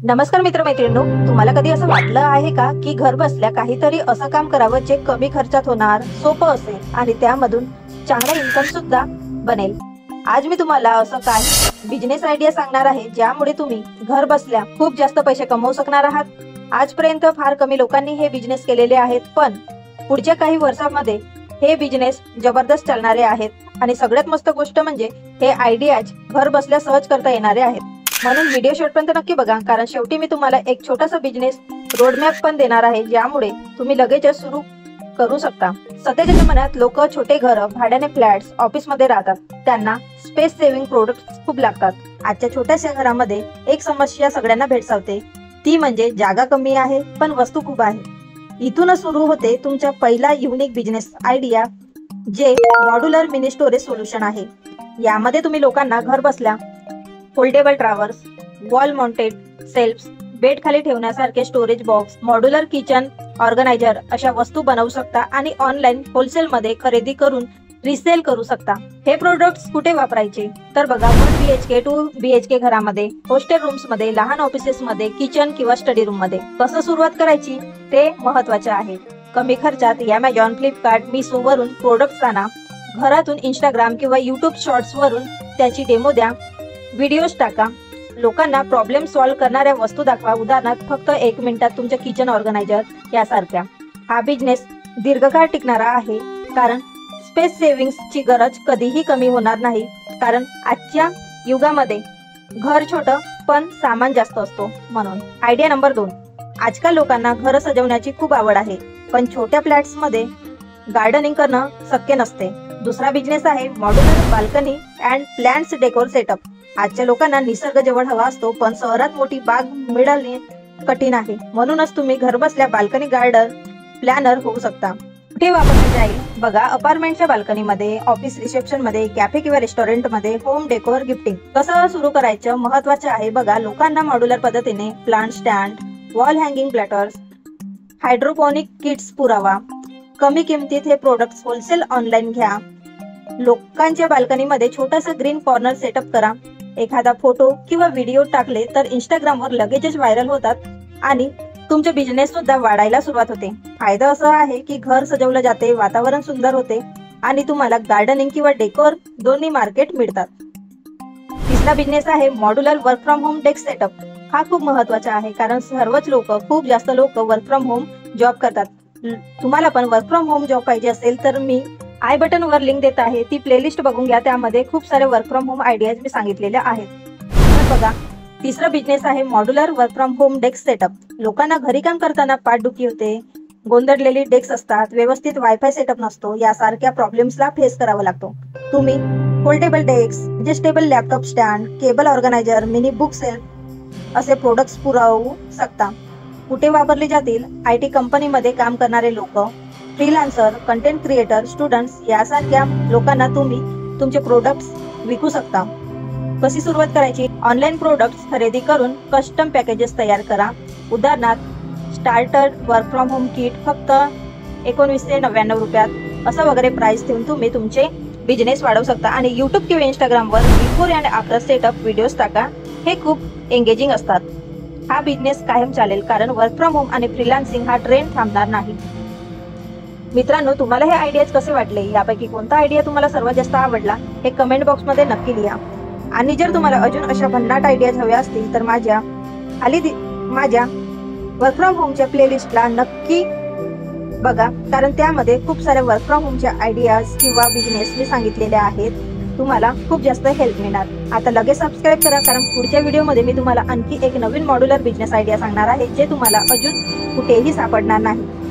नमस्कार मित्रमैत्रिणींनो, तुम्हाला कधी असं वाटलं आहे का की घर बसल्या काहीतरी असं काम करावं जे कमी खर्चात होणार, सोपं असेल आणि त्यामधून चांगला इन्कम सुद्धा बनेल? आज मी तुम्हाला असं काही बिझनेस आयडिया सांगणार आहे ज्यामुळे तुम्ही घर बसल्या खूप जास्त पैसे कमवू शकणार आहात. आजपर्यंत फार कमी लोकांनी हे बिझनेस केलेले आहेत, पण पुढच्या काही वर्षांमध्ये हे बिझनेस जबरदस्त चालणारे आहेत आणि सगळ्यात मस्त गोष्ट म्हणजे हे आयडियाज घर बसल्या सहज करता येणारे आहेत. म्हणून व्हिडिओ शेवटपर्यंत नक्की बघा, कारण शेवटी मी तुम्हाला एक छोटासा बिझनेस रोडमॅप पण देणार आहे ज्यामुळे तुम्ही लगेचच सुरू करू शकता. सध्याच्या जमान्यात लोक छोटे घर, भाड्याने फ्लॅट्स, ऑफिस मध्ये राहतात. त्यांना स्पेस सेव्हिंग प्रोडक्ट्स खूप लागतात. आजच्या छोट्याशा घरामध्ये एक समस्या सगळ्यांना भेडसावते, ती म्हणजे जागा कमी आहे पण वस्तू खूप आहे. इथूनच सुरू होते तुमचा पहिला युनिक बिझनेस आयडिया, जे मॉड्युलर मिनी स्टोरेज सोल्युशन आहे. यामध्ये तुम्ही लोकांना घर बसल्या फोल्डेबल ट्रॅवर्स, वॉल माउंटेड सेल्फ्स, बेड खाली ठेवण्यासारखे storage box, modular kitchen organiser अशा वस्तू बनवू शकता आणि ऑनलाईन होलसेल मध्ये खरेदी करून रिसेल करू शकता. हे प्रोडक्ट्स कुठे वापरायचे तर बघा, 1 BHK 2 BHK घरामध्ये, हॉस्टेल रूम्स मध्ये, लहान ऑफिसेस मध्ये, किचन किंवा स्टडी रूम मध्ये. कसं सुरुवात करायची ते महत्वाचे आहे. कमी खर्चात Amazon, फ्लिपकार्ट, मिशो वरून प्रोडक्ट्स आणा. घरातून इंस्टाग्राम किंवा युट्यूब शॉर्ट्स वरून त्याची डेमो द्या, व्हिडिओज टाका. लोकांना प्रॉब्लेम सॉल्व्ह करणाऱ्या वस्तू दाखवा. उदाहरणार्थ फक्त 1 मिनिटात तुमच्या किचन ऑर्गनायझर यासारख्या. हा बिझनेस दीर्घकाळ टिकणारा आहे, कारण स्पेस सेव्हिंग्सची गरज कधीही कमी होणार नाही. कारण आजच्या युगामध्ये घर छोटं पण सामान जास्त असतो. म्हणून आयडिया नंबर 2, आजकाल लोकांना घर सजवण्याची खूप आवड आहे, पण छोट्या फ्लॅट्स मध्ये गार्डनिंग करणं शक्य नसते. दुसरा बिझनेस आहे modular balcony and plants decor setup. आजच्या लोकांना निसर्ग जवळ हवा असतो, पण शहरात मोठी बाग मिळवणे कठीण आहे. म्हणूनच तुम्ही घर बसल्या बाल्कनी गार्डन प्लॅनर होऊ शकता. कुठे वापरले जाईल बघा, अपार्टमेंटच्या बाल्कनीमध्ये, ऑफिस रिसेप्शन मध्ये, कॅफे किंवा रेस्टॉरंट मध्ये, होम डेकोर गिफ्टिंग. कसं सुरू करायचं महत्वाचं आहे बघा. लोकांना मॉड्युलर पद्धतीने plant stand, wall hanging platters, hydroponic kits पुरावा. कमी किमतीत हे प्रोडक्ट्स होलसेल ऑनलाईन घ्या. लोकांच्या बाल्कनीमध्ये छोटासा ग्रीन कॉर्नर सेटअप करा. एखादा फोटो किंवा व्हिडिओ टाकले तर इंस्टाग्रामवर लगेचच व्हायरल होतात आणि तुमचे बिझनेस सुद्धा वाढायला सुरुवात होते. फायदा असा आहे की घर सजवलं जाते, वातावरण सुंदर होते आणि तुम्हाला गार्डनिंग किंवा डेकोर दोन्ही मार्केट मिळतात. तिसरा बिझनेस आहे modular work from home desk setup. हा खूप महत्वाचा आहे, कारण खूप जास्त लोक वर्क फ्रॉम होम जॉब करतात. तुम्हाला पण वर्क फ्रॉम होम जॉब पाहिजे असेल तर मी आय बटन वर लिंक देत आहे, ती प्लेलिस्ट बघून घ्या. त्यामध्ये खूप सारे वर्क फ्रॉम होम आयडियाज मी सांगितलेले आहेत. तर बघा, तिसरा बिझनेस आहे modular work from home desk setup. लोकांना घरी काम करताना पाठदुखी होते, गोंधळलेली डेस्क असतात, व्यवस्थित वायफाय सेटअप नसतो, यासारख्या प्रॉब्लेम्सला फेस करावा लागतो. तुम्ही foldable desk, adjustable laptop stand, cable organiser, mini book shelf असे प्रोडक्ट्स पुरवू शकता. कुठे वापरले जातील? IT कंपनीमध्ये काम करणारे लोक, फ्रीलान्सर, कंटेंट क्रिएटर, स्टुडंट्स यासारख्या लोकांना तुम्ही तुमचे प्रोडक्ट्स विकू शकता. कशी सुरुवात करायची? ऑनलाईन प्रोडक्ट्स खरेदी करून कस्टम पॅकेजेस तयार करा. उदाहरणार्थ starter work from home kit फक्त 1999 रुपयात असं वगैरे प्राइस देऊन तुम्ही तुमचे बिझनेस वाढवू शकता. आणि युट्यूब किंवा इंस्टाग्रामवर before and after setup videos टाका. हे खूप एंगेजिंग असतात. हा बिझनेस कायम चालेल, कारण वर्क फ्रॉम होम आणि फ्रीलान्सिंग हा ट्रेंड थांबणार नाही. मित्रांनो, तुम्हाला हे आयडियाज कसे वाटले? यापैकी कोणता आयडिया तुम्हाला सर्वात जास्त आवडला हे कमेंट बॉक्स मध्ये नक्की लिहा. आणि जर तुम्हाला अजून अशा भन्नाट आयडियाज हव्या असतील तर माझ्या वर्क फ्रॉम होमच्या प्लेलिस्टला नक्की बघा, कारण त्यामध्ये खूप साऱ्या वर्क फ्रॉम होमच्या आयडियाज किंवा बिझनेस मी सांगितलेले आहेत. तुम्हाला खूप जास्त हेल्प मिळणार. आता लगेच सबस्क्राईब करा, कारण पुढच्या व्हिडिओमध्ये मी तुम्हाला आणखी एक नवीन मॉड्युलर बिझनेस आयडिया सांगणार आहे, जे तुम्हाला अजून कुठेही सापडणार नाही.